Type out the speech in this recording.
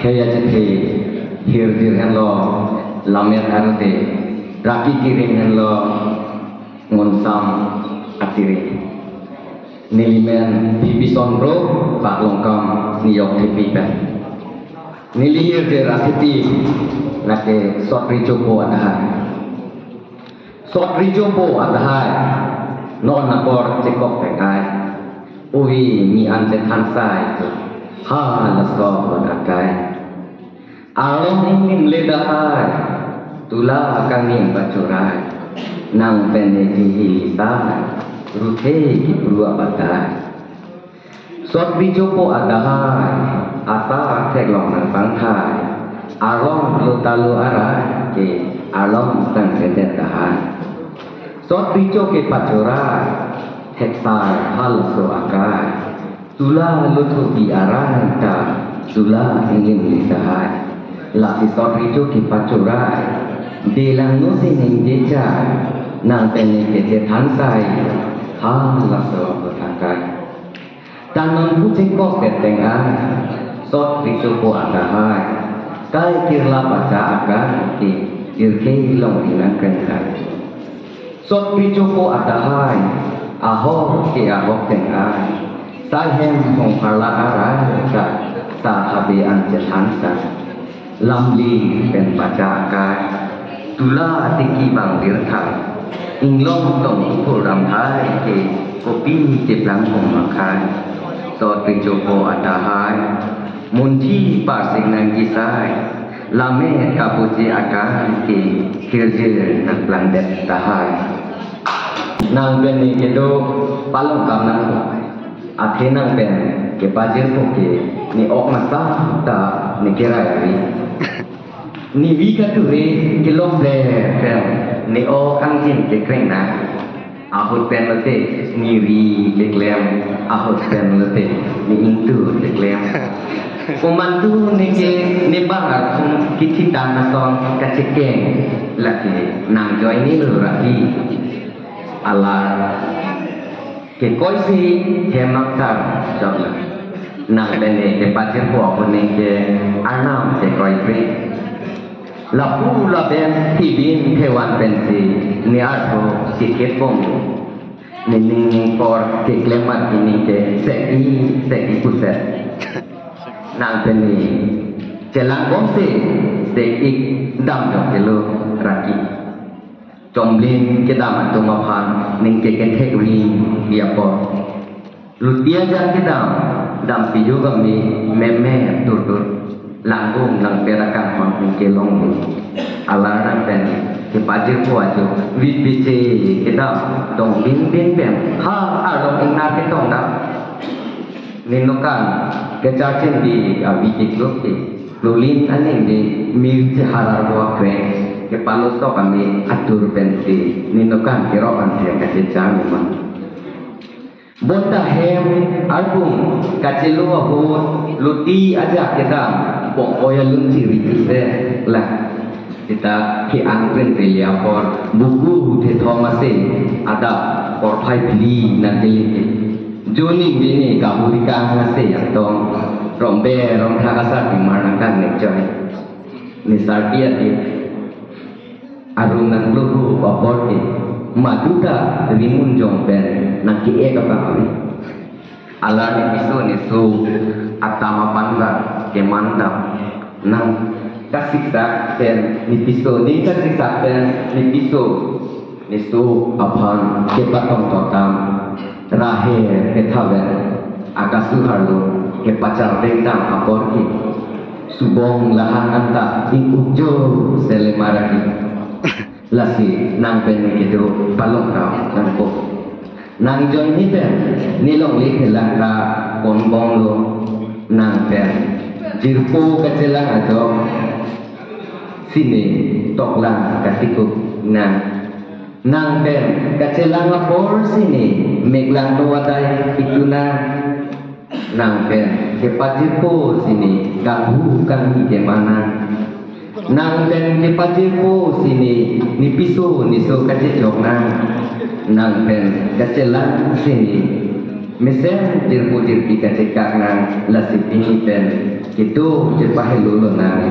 kaya jete hirdir hen lo lamet arute raki kiring hen lo ngonsam atire nilimen bibison bro pak longkam niyok tepipen nilihir de rakiti nake sotri jombo adahai non nakor cekok pekai ui mi anje tansai ha laso akai along ingin ledahai tula kangin bacurai nang peneki hilisai rute ki perlu abatai sotri jombo adahai asa teglong nang bangkai along lu talu arai ke along tang sedetahan sotri joke pacurai heksai hal so akai tula lutu di arai ta tula ingin lidahai laki sotri joke pacurai delang no sining jecai nang tene kece tansai hal so akai tanang kucing kok ketengai sotri joke adahai kai kirla baca akan ki kirke long inang kenkai sot pijopo adahai ahok ke ahok tengai sahem hong parla arai ka sahabe anjetansa lamli pen baca akai tula tiki bang dirkai inglong tong puram thai ke kopi jeplang hong makai sot pijopo adahai munti pasing nang kisai lame kapuji akan ki kirjir nak landet tahai nang beni kedo palong kam nang athe nang ben ke pajir poke ni ok masa ta ni kirai ni wika tu re kilom ble ni o kang jin ke kreng na ahut pen lete ni ri ke klem ahut pen lete ni intu ke klem Pemandu ni bangat kiti tanah song kacikeng lagi nang joy ni luraki ala ke koisi hemakar jobla nang bene ke pacir po kuning ke anam ke koisi lapu laben tibin hewan pensi ni arto siket pom ni por ke klemat ini ke seki puset nang beni jelang gomse seik dam jok kelo raki comblin ke dam tu mapan ning ke tek ri dia po lutia jan ke dam pijo kami meme tur langgung nang perakan hon ke long alarang ben ke pajir po ajo wit bice ke dam dong bin ben ha arong ing na ke tong dam ninukan kecacin di wikik loki lulin aning di mil harar buah kren ke palus to kami atur pensi ninukan kirokan dia kecacin memang bonta hem album kacilu ahut luti aja kita pokoknya lunci rikise lah kita ki angkren teliapor buku di thomase ada porpai beli nanti Juni bini kaburikan ngasih atong rombe rom thakasa dimarangkan nekjoy nisarpia di arunan luhu baborti maduda rimun jongben naki eka bakuri ala ni piso nisu atama panda kemandam nang kasiksa ten ni piso ni kasiksa ten ni piso nisu apan kepatong totam terakhir ketahuan agak suharlo ke pacar rendang aporki subong lahan anta ing ujo selemaraki lasi nang pen kedo palong kau nang po nang join ni pen nilong li kelaka konbong lo nang pen jirpo kecelang ajo sini toklang katiku nang pen kecelang apor sini meglang nuwadai ituna nang pen kepajipo sini kahu kang gimana nang pen kepajipo sini ni piso niso kacejok nang pen kecelang sini mesen jirpu jirpi kacekak nang lasip ini pen itu cepat hello nari